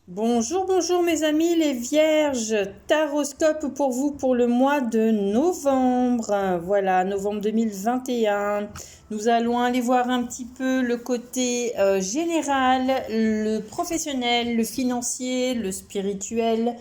Bonjour, bonjour mes amis les vierges, taroscope pour vous pour le mois de novembre, voilà, novembre 2021. Nous allons aller voir un petit peu le côté général, le professionnel, le financier, le spirituel.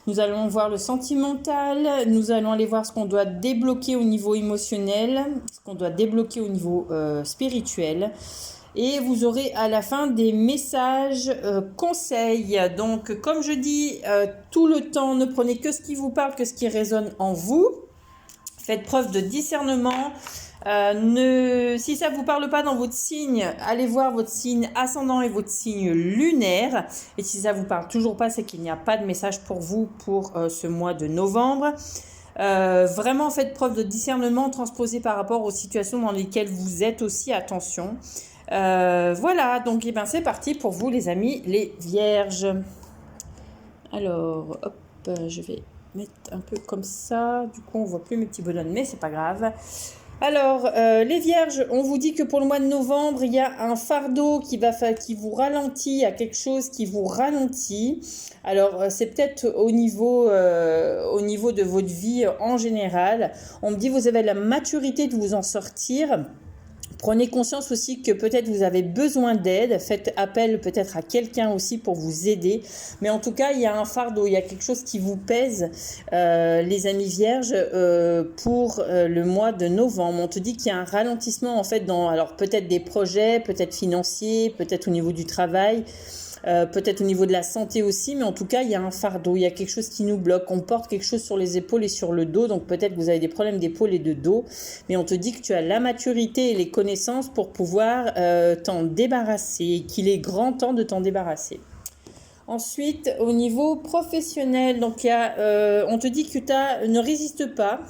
Nous allons voir le sentimental, nous allons aller voir ce qu'on doit débloquer au niveau émotionnel, ce qu'on doit débloquer au niveau spirituel. Et vous aurez à la fin des messages conseils. Donc, comme je dis tout le temps, ne prenez que ce qui vous parle, que ce qui résonne en vous. Faites preuve de discernement. Si ça ne vous parle pas dans votre signe, allez voir votre signe ascendant et votre signe lunaire. Et si ça ne vous parle toujours pas, c'est qu'il n'y a pas de message pour vous pour ce mois de novembre. Vraiment faites preuve de discernement transposé par rapport aux situations dans lesquelles vous êtes aussi, attention. Voilà, donc c'est parti pour vous les amis, les vierges. Alors, hop, je vais mettre un peu comme ça, du coup on voit plus mes petits bonhommes, mais c'est pas grave. Alors, les vierges, on vous dit que pour le mois de novembre, il y a un fardeau qui vous ralentit, il y a quelque chose qui vous ralentit. Alors, c'est peut-être au niveau de votre vie en général. On me dit que vous avez la maturité de vous en sortir. Prenez conscience aussi que peut-être vous avez besoin d'aide, faites appel peut-être à quelqu'un aussi pour vous aider. Mais en tout cas, il y a un fardeau, il y a quelque chose qui vous pèse, les amis vierges, pour le mois de novembre. On te dit qu'il y a un ralentissement en fait alors peut-être des projets, peut-être financiers, peut-être au niveau du travail. Peut-être au niveau de la santé aussi, mais en tout cas, il y a un fardeau, il y a quelque chose qui nous bloque. On porte quelque chose sur les épaules et sur le dos, donc peut-être que vous avez des problèmes d'épaule et de dos, mais on te dit que tu as la maturité et les connaissances pour pouvoir t'en débarrasser, qu'il est grand temps de t'en débarrasser. Ensuite, au niveau professionnel, donc on te dit que ne résiste pas.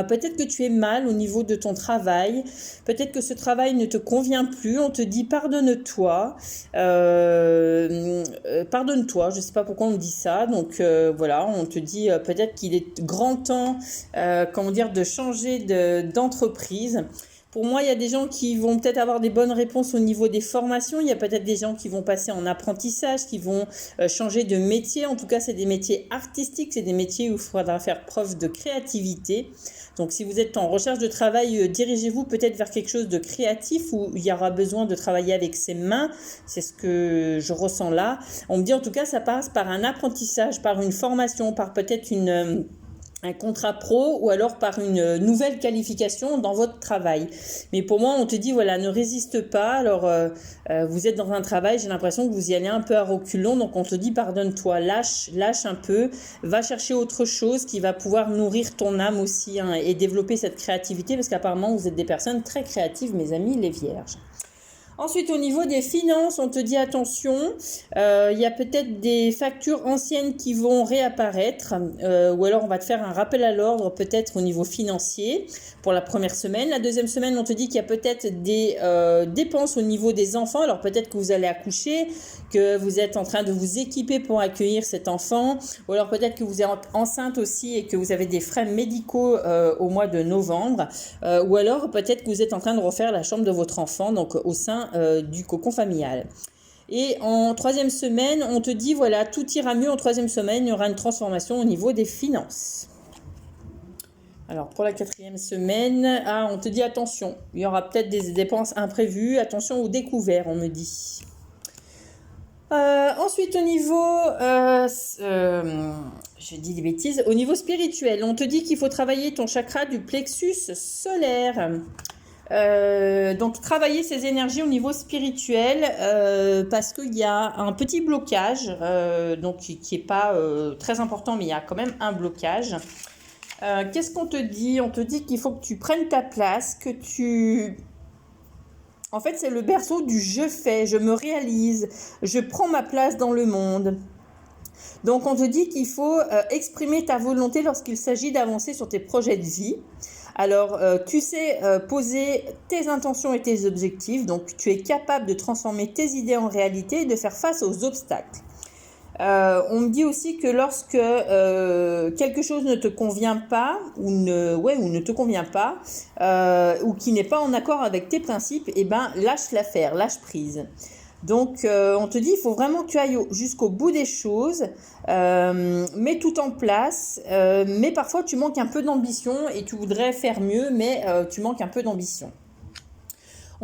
Peut-être que tu es mal au niveau de ton travail, peut-être que ce travail ne te convient plus, on te dit pardonne-toi, pardonne-toi, je ne sais pas pourquoi on me dit ça, donc voilà, on te dit peut-être qu'il est grand temps, de changer d'entreprise. Pour moi, il y a des gens qui vont peut-être avoir des bonnes réponses au niveau des formations. Il y a peut-être des gens qui vont passer en apprentissage, qui vont changer de métier. En tout cas, c'est des métiers artistiques, c'est des métiers où il faudra faire preuve de créativité. Donc, si vous êtes en recherche de travail, dirigez-vous peut-être vers quelque chose de créatif où il y aura besoin de travailler avec ses mains. C'est ce que je ressens là. On me dit en tout cas, ça passe par un apprentissage, par une formation, par peut-être un contrat pro ou alors par une nouvelle qualification dans votre travail. Mais pour moi, on te dit, voilà, ne résiste pas. Alors, vous êtes dans un travail, j'ai l'impression que vous y allez un peu à reculons. Donc, on te dit, pardonne-toi, lâche un peu. Va chercher autre chose qui va pouvoir nourrir ton âme aussi et développer cette créativité parce qu'apparemment, vous êtes des personnes très créatives, mes amis, les vierges. Ensuite, au niveau des finances, on te dit attention, il y a peut-être des factures anciennes qui vont réapparaître, ou alors on va te faire un rappel à l'ordre peut-être au niveau financier pour la première semaine. La deuxième semaine, on te dit qu'il y a peut-être des dépenses au niveau des enfants. Alors peut-être que vous allez accoucher, que vous êtes en train de vous équiper pour accueillir cet enfant, ou alors peut-être que vous êtes enceinte aussi et que vous avez des frais médicaux au mois de novembre, ou alors peut-être que vous êtes en train de refaire la chambre de votre enfant, donc au sein du cocon familial. Et en troisième semaine, on te dit, voilà, tout ira mieux en troisième semaine, il y aura une transformation au niveau des finances. Alors, pour la quatrième semaine, on te dit attention, il y aura peut-être des dépenses imprévues, attention aux découvertes, on me dit. Ensuite, au niveau, je dis des bêtises, au niveau spirituel, on te dit qu'il faut travailler ton chakra du plexus solaire. Donc travailler ces énergies au niveau spirituel parce qu'il y a un petit blocage donc qui est pas très important, mais il y a quand même un blocage. Qu'est-ce qu'on te dit? On te dit qu'il faut que tu prennes ta place, en fait, c'est le berceau du je fais, je me réalise, je prends ma place dans le monde. Donc, on te dit qu'il faut exprimer ta volonté lorsqu'il s'agit d'avancer sur tes projets de vie. Alors, tu sais poser tes intentions et tes objectifs, donc tu es capable de transformer tes idées en réalité et de faire face aux obstacles. On me dit aussi que lorsque quelque chose ne te convient pas ou ne te convient pas ou qui n'est pas en accord avec tes principes, lâche l'affaire, lâche prise. Donc, on te dit, il faut vraiment que tu ailles jusqu'au bout des choses, mets tout en place, mais parfois tu manques un peu d'ambition et tu voudrais faire mieux, mais tu manques un peu d'ambition.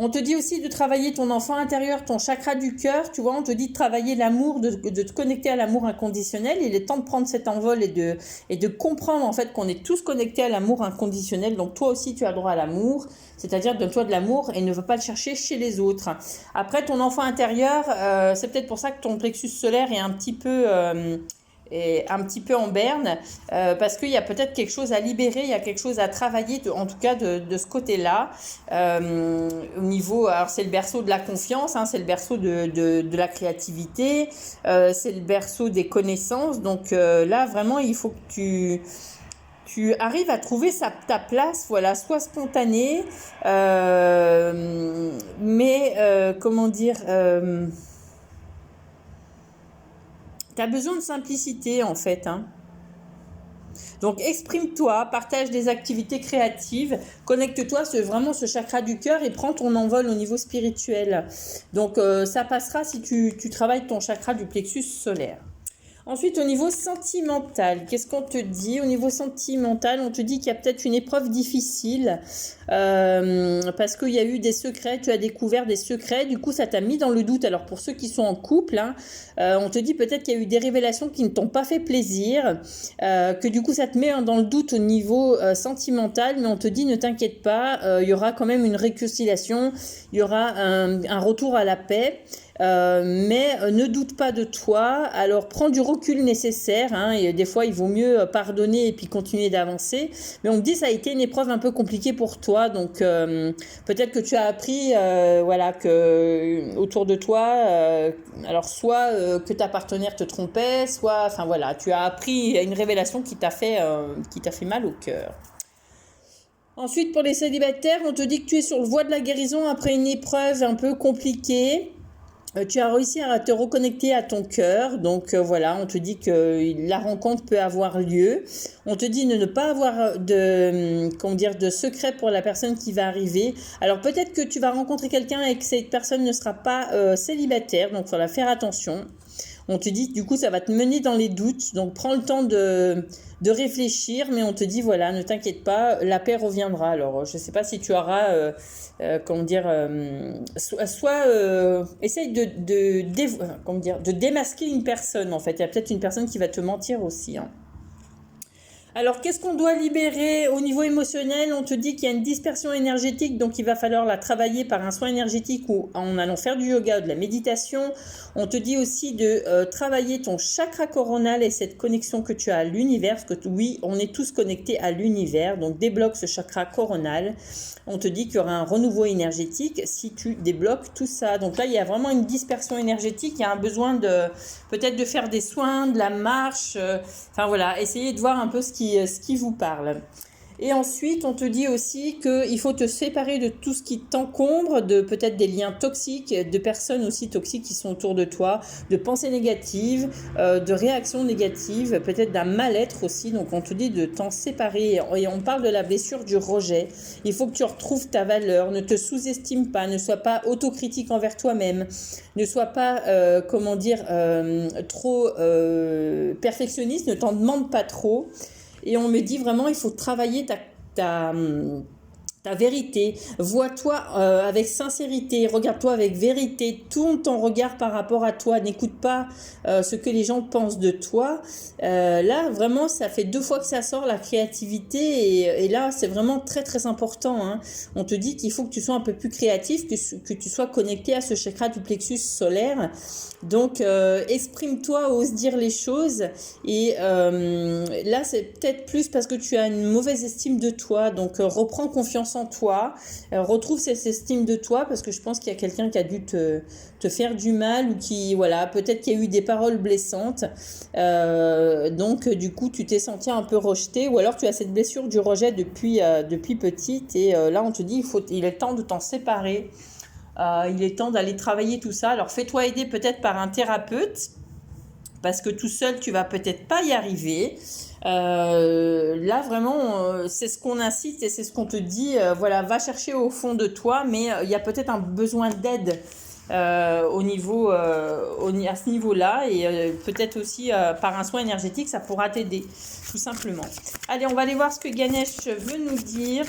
On te dit aussi de travailler ton enfant intérieur, ton chakra du cœur. Tu vois, on te dit de travailler l'amour, de te connecter à l'amour inconditionnel. Il est temps de prendre cet envol et de comprendre en fait qu'on est tous connectés à l'amour inconditionnel. Donc toi aussi, tu as le droit à l'amour. C'est-à-dire donne-toi de l'amour et ne va pas le chercher chez les autres. Après, ton enfant intérieur, c'est peut-être pour ça que ton plexus solaire est un petit peu en berne, parce qu'il y a peut-être quelque chose à libérer, il y a quelque chose à travailler, en tout cas de ce côté-là. Au niveau, alors c'est le berceau de la confiance, hein, c'est le berceau de la créativité, c'est le berceau des connaissances. Donc là, vraiment, il faut que tu arrives à trouver ta place, voilà, soit spontanée, mais comment dire... tu as besoin de simplicité en fait, hein. Donc exprime-toi, partage des activités créatives, connecte-toi vraiment ce chakra du cœur et prends ton envol au niveau spirituel. Donc ça passera si tu travailles ton chakra du plexus solaire. Ensuite, au niveau sentimental, qu'est-ce qu'on te dit? Au niveau sentimental, on te dit qu'il y a peut-être une épreuve difficile parce qu'il y a eu des secrets, tu as découvert des secrets, du coup ça t'a mis dans le doute. Alors pour ceux qui sont en couple, hein, on te dit peut-être qu'il y a eu des révélations qui ne t'ont pas fait plaisir, que du coup ça te met dans le doute au niveau sentimental, mais on te dit ne t'inquiète pas, il y aura quand même une réconciliation, il y aura un retour à la paix. Mais ne doute pas de toi, alors prends du recul nécessaire, hein, et des fois il vaut mieux pardonner et puis continuer d'avancer, mais on me dit ça a été une épreuve un peu compliquée pour toi, donc peut-être que tu as appris voilà, que autour de toi, alors soit que ta partenaire te trompait, soit, enfin voilà, tu as appris une révélation qui t'a fait mal au cœur. Ensuite, pour les célibataires, on te dit que tu es sur le voie de la guérison après une épreuve un peu compliquée. Tu as réussi à te reconnecter à ton cœur, donc voilà, on te dit que la rencontre peut avoir lieu. On te dit de ne pas avoir de secret pour la personne qui va arriver. Alors peut-être que tu vas rencontrer quelqu'un et que cette personne ne sera pas célibataire, donc il faudra faire attention. On te dit, du coup, ça va te mener dans les doutes. Donc, prends le temps de réfléchir. Mais on te dit, voilà, ne t'inquiète pas, la paix reviendra. Alors, je ne sais pas si tu auras, essaye de démasquer une personne, en fait. Il y a peut-être une personne qui va te mentir aussi, hein. Alors, qu'est-ce qu'on doit libérer au niveau émotionnel? On te dit qu'il y a une dispersion énergétique, donc il va falloir la travailler par un soin énergétique ou en allant faire du yoga ou de la méditation. On te dit aussi de travailler ton chakra coronal et cette connexion que tu as à l'univers, parce que oui, on est tous connectés à l'univers, donc débloque ce chakra coronal. On te dit qu'il y aura un renouveau énergétique si tu débloques tout ça. Donc là, il y a vraiment une dispersion énergétique, il y a un besoin peut-être de faire des soins, de la marche, enfin voilà, essayez de voir un peu ce qui vous parle. Et ensuite, on te dit aussi qu'il faut te séparer de tout ce qui t'encombre, de peut-être des liens toxiques, de personnes aussi toxiques qui sont autour de toi, de pensées négatives, de réactions négatives, peut-être d'un mal-être aussi. Donc, on te dit de t'en séparer. Et on parle de la blessure du rejet. Il faut que tu retrouves ta valeur. Ne te sous-estime pas. Ne sois pas autocritique envers toi-même. Ne sois pas, trop perfectionniste. Ne t'en demande pas trop. Et on me dit vraiment, il faut travailler ta vérité. Vois-toi avec sincérité, regarde-toi avec vérité, tourne ton regard par rapport à toi, n'écoute pas ce que les gens pensent de toi. Là, vraiment, ça fait 2 fois que ça sort, la créativité, et là, c'est vraiment très, très important, hein. On te dit qu'il faut que tu sois un peu plus créatif, que tu sois connecté à ce chakra du plexus solaire. Donc, exprime-toi, ose dire les choses, et là, c'est peut-être plus parce que tu as une mauvaise estime de toi, donc reprends confiance en toi, retrouve cette estime de toi, parce que je pense qu'il y a quelqu'un qui a dû te faire du mal, ou qui, voilà, peut-être qu'il y a eu des paroles blessantes, donc du coup tu t'es senti un peu rejeté, ou alors tu as cette blessure du rejet depuis petite, et là on te dit il est temps de t'en séparer, il est temps d'aller travailler tout ça. Alors fais-toi aider peut-être par un thérapeute, parce que tout seul tu vas peut-être pas y arriver. Là vraiment c'est ce qu'on incite et c'est ce qu'on te dit, voilà, va chercher au fond de toi, mais il y a peut-être un besoin d'aide à ce niveau-là. Et peut-être aussi par un soin énergétique, ça pourra t'aider, tout simplement. Allez, on va aller voir ce que Ganesh veut nous dire.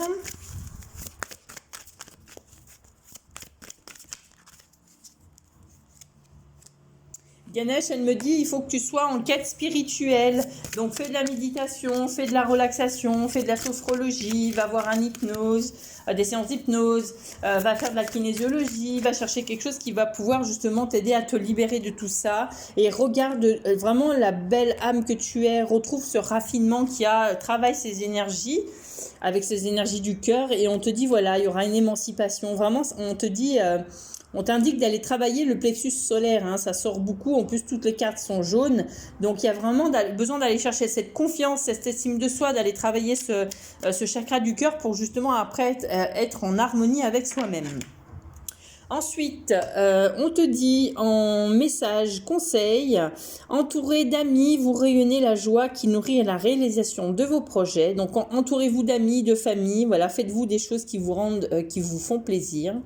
Ganesh, elle me dit, il faut que tu sois en quête spirituelle. Donc, fais de la méditation, fais de la relaxation, fais de la sophrologie, va voir un hypnose, des séances d'hypnose, va faire de la kinésiologie, va chercher quelque chose qui va pouvoir justement t'aider à te libérer de tout ça. Et regarde vraiment la belle âme que tu es, retrouve ce raffinement qui a, travaille ses énergies, avec ses énergies du cœur. Et on te dit, voilà, il y aura une émancipation. Vraiment, on te dit... on t'indique d'aller travailler le plexus solaire, hein, ça sort beaucoup, en plus toutes les cartes sont jaunes, donc il y a vraiment besoin d'aller chercher cette confiance, cette estime de soi, d'aller travailler ce chakra du cœur pour justement après être en harmonie avec soi-même. Ensuite, on te dit en message, conseil, entouré d'amis, vous rayonnez la joie qui nourrit la réalisation de vos projets. Donc entourez-vous d'amis, de famille, voilà, faites-vous des choses qui vous font plaisir.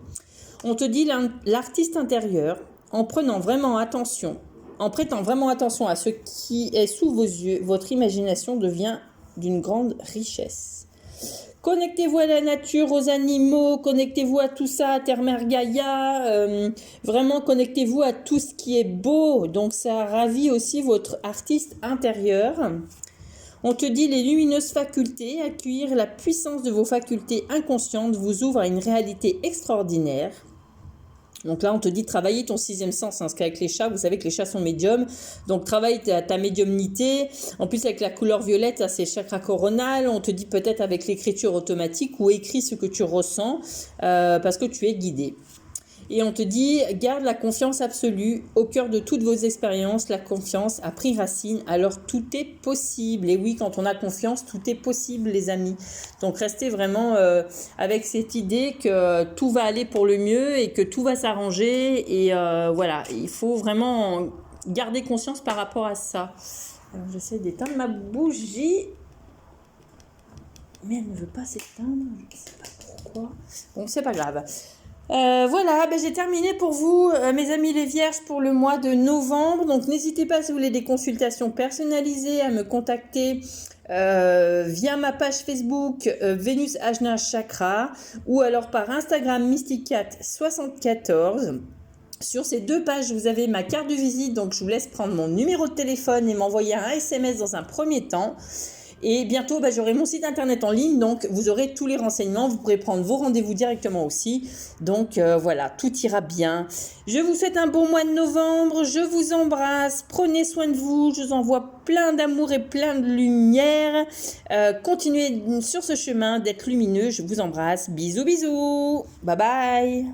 On te dit l'artiste intérieur, en prêtant vraiment attention à ce qui est sous vos yeux, votre imagination devient d'une grande richesse. Connectez-vous à la nature, aux animaux, connectez-vous à tout ça, à Terre Mère Gaïa, vraiment connectez-vous à tout ce qui est beau, donc ça ravit aussi votre artiste intérieur. On te dit les lumineuses facultés, accueillir la puissance de vos facultés inconscientes vous ouvre à une réalité extraordinaire. Donc là, on te dit travailler ton sixième sens, hein, parce qu'avec les chats, vous savez que les chats sont médiums. Donc travaille ta médiumnité. En plus, avec la couleur violette, ça, c'est chakra coronal. On te dit peut-être avec l'écriture automatique ou écris ce que tu ressens parce que tu es guidé. Et on te dit, garde la confiance absolue au cœur de toutes vos expériences. La confiance a pris racine, alors tout est possible. Et oui, quand on a confiance, tout est possible, les amis. Donc restez vraiment avec cette idée que tout va aller pour le mieux et que tout va s'arranger. Et voilà, il faut vraiment garder conscience par rapport à ça. Alors j'essaie d'éteindre ma bougie. Mais elle ne veut pas s'éteindre, je ne sais pas pourquoi. Bon, c'est pas grave. Voilà, j'ai terminé pour vous, mes amis les vierges, pour le mois de novembre. Donc n'hésitez pas, si vous voulez des consultations personnalisées, à me contacter via ma page Facebook Vénus Ajna Chakra ou alors par Instagram Mysticat74. Sur ces deux pages, vous avez ma carte de visite, donc je vous laisse prendre mon numéro de téléphone et m'envoyer un SMS dans un premier temps. Et bientôt, j'aurai mon site internet en ligne, donc vous aurez tous les renseignements. Vous pourrez prendre vos rendez-vous directement aussi. Donc voilà, tout ira bien. Je vous souhaite un bon mois de novembre. Je vous embrasse. Prenez soin de vous. Je vous envoie plein d'amour et plein de lumière. Continuez sur ce chemin d'être lumineux. Je vous embrasse. Bisous, bisous. Bye bye.